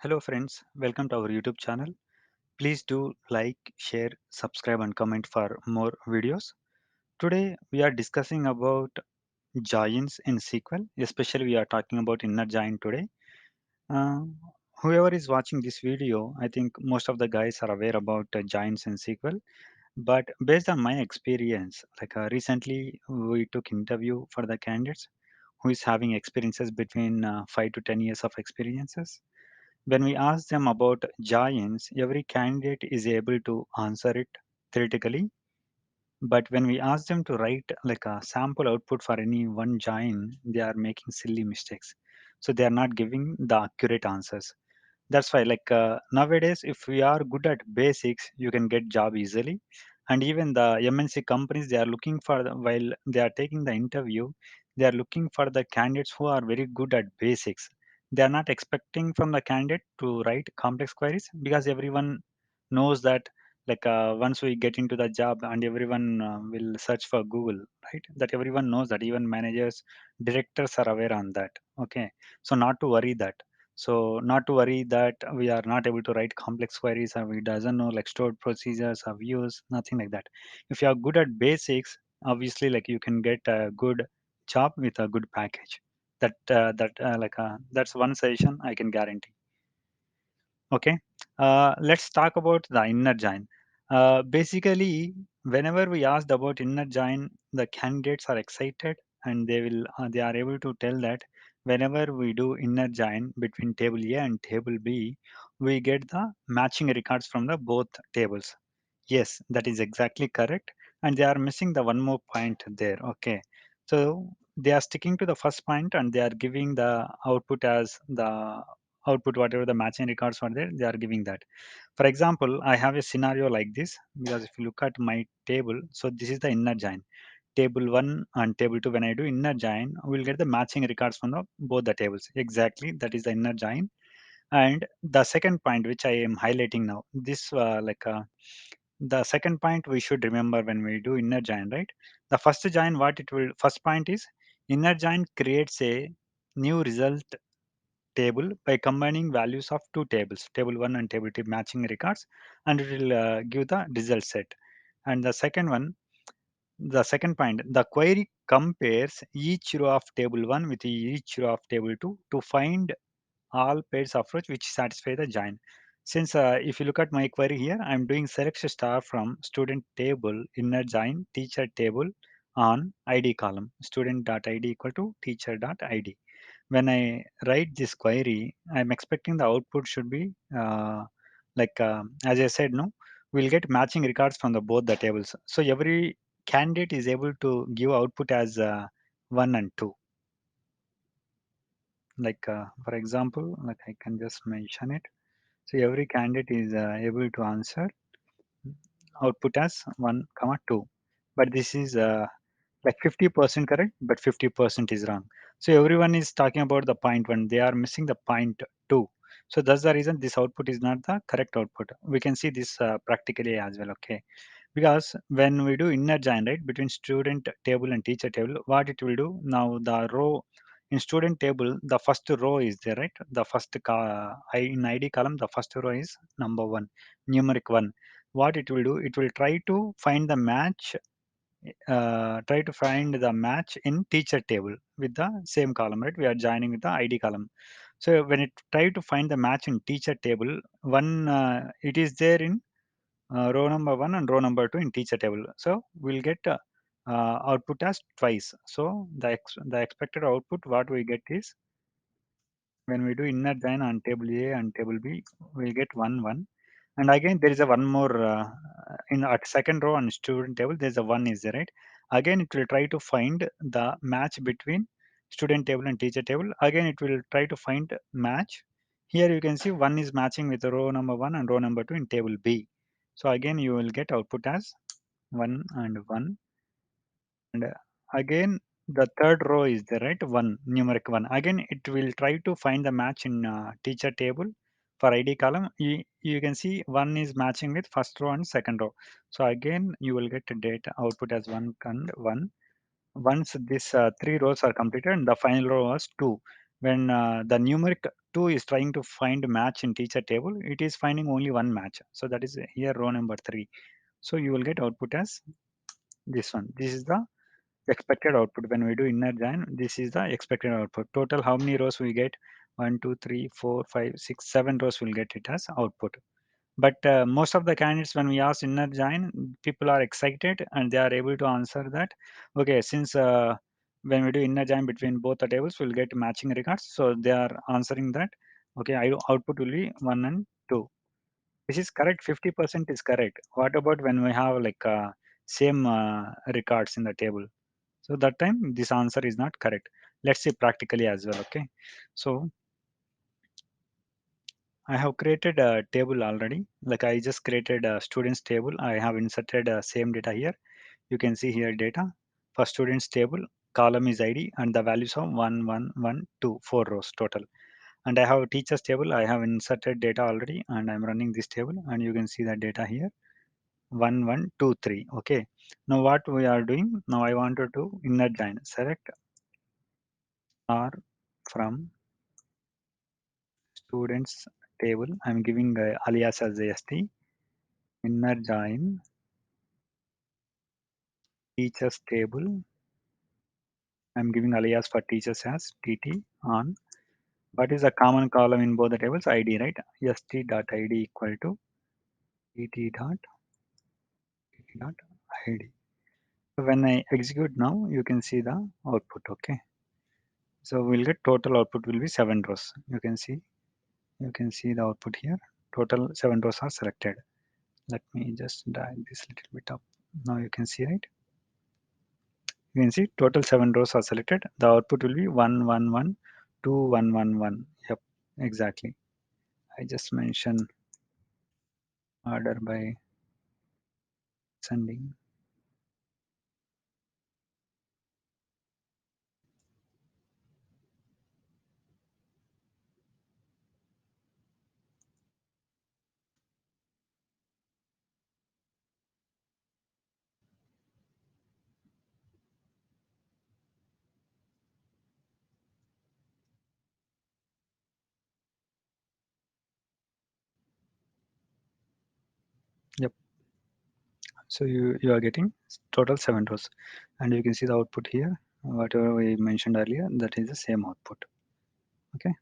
Hello, friends. Welcome to our YouTube channel. Please do like, share, subscribe, and comment for more videos. Today, we are discussing about giants in SQL. Especially, we are talking about inner giant today. Uh, Whoever is watching this video, I think most of the guys are aware about giants in SQL. But based on my experience, recently we took interview for the candidates who is having experiences between 5 to 10 years of experiences. When we ask them about giants, every candidate is able to answer it theoretically. But when we ask them to write like a sample output for any one giant, they are making silly mistakes. So they are not giving the accurate answers. That's why, nowadays, if we are good at basics, you can get job easily. And even the MNC companies, they are looking for while they are taking the interview, they are looking for the candidates who are very good at basics. They are not expecting from the candidate to write complex queries because everyone knows that. Once we get into the job, and everyone will search for Google, right? That everyone knows that even managers, directors are aware on that. Okay, so not to worry that not to worry that we are not able to write complex queries or we doesn't know like stored procedures or views, nothing like that. If you are good at basics, obviously like you can get a good job with a good package. That's one suggestion I can guarantee. Okay, let's talk about the inner giant. Basically, whenever we asked about inner giant, the candidates are excited and they are able to tell that whenever we do inner giant between table A and table B, we get the matching records from the both tables. Yes, that is exactly correct. And they are missing the one more point there. Okay. So they are sticking to the first point and they are giving the output as the output, whatever the matching records are there, they are giving that. For example, I have a scenario like this because if you look at my table, so this is the inner join. Table 1 and table 2, when I do inner join, we'll get the matching records from both the tables. Exactly, that is the inner join. And the second point, which I am highlighting now, the second point we should remember when we do inner join, right? The first join, first point is inner join creates a new result table by combining values of two tables, table 1 and table 2 matching records, and it will give the result set. And the second point, the query compares each row of table 1 with each row of table 2 to find all pairs approach which satisfy the join. Since if you look at my query here, I'm doing select star from student table inner join teacher table on ID column, student.id equal to teacher.id. When I write this query, I'm expecting the output should be as I said, no, we'll get matching records from the both the tables. So every candidate is able to give output as 1 and 2. For example, like I can just mention it. So every candidate is able to answer output as 1 comma 2, but this is like 50% correct, but 50% is wrong. So everyone is talking about the point 1, they are missing the point 2. So that's the reason this output is not the correct output. We can see this practically as well. Okay, because when we do inner join, right, between student table and teacher table, what it will do now, the row in student table, the first row is there, right? The first in ID column, the first row is number 1, numeric 1. What it will do, it will try to find the match, in teacher table with the same column, right? We are joining with the ID column. So when it try to find the match in teacher table, it is there in row number 1 and row number 2 in teacher table. So we'll get output as twice. So the expected output what we get is, when we do inner join on table A and table B, we'll get 1 1. And again there is a one more in at second row on student table, there's a 1 is there, right? Again it will try to find the match between student table and teacher table. Again it will try to find match. Here you can see 1 is matching with row number 1 and row number 2 in table B. So again you will get output as 1 and 1. And again the third row is there, right? 1, numeric 1. Again it will try to find the match in teacher table for ID column. You can see 1 is matching with first row and second row. So again you will get data output as 1 and 1. Once this three rows are completed and the final row was 2, when the numeric 2 is trying to find match in teacher table. It is finding only one match. So that is here row number 3. So you will get output as this one. This is the expected output. When we do inner join, this is the expected output. Total how many rows we get? 1, 2, 3, 4, 5, 6, 7 rows will get it as output. But most of the candidates, when we ask inner join, people are excited and they are able to answer that. Okay, since when we do inner join between both the tables, we'll get matching records. So they are answering that. Okay, output will be 1 and 2. This is correct. 50% is correct. What about when we have like same records in the table? So that time this answer is not correct. Let's see practically as well. Okay, so I have created a table already. Like I just created a students table. I have inserted same data here. You can see here data for students table. Column is ID and the values of 1, 1, 1, 2, 4 rows total. And I have teachers table. I have inserted data already and I'm running this table and you can see the data here 1, 1, 2, 3. Okay. Now what we are doing? Now I want to do inner join. Select R from students table. I'm giving alias as AST. Inner join teachers table. I'm giving alias for teachers as TT on. What is the common column in both the tables? ID, right? st dot id equal to tt dot dot id. So when I execute now, you can see the output. Okay. So we'll get total output will be 7 rows. You can see the output here. Total 7 rows are selected. Let me just drag this little bit up. Now you can see, right? You can see total 7 rows are selected. The output will be 1, 1, 1, 2, 1, 1, 1. Yep, exactly. I just mentioned order by sending. Yep. So you are getting total 7 rows. And you can see the output here. Whatever we mentioned earlier, that is the same output. Okay.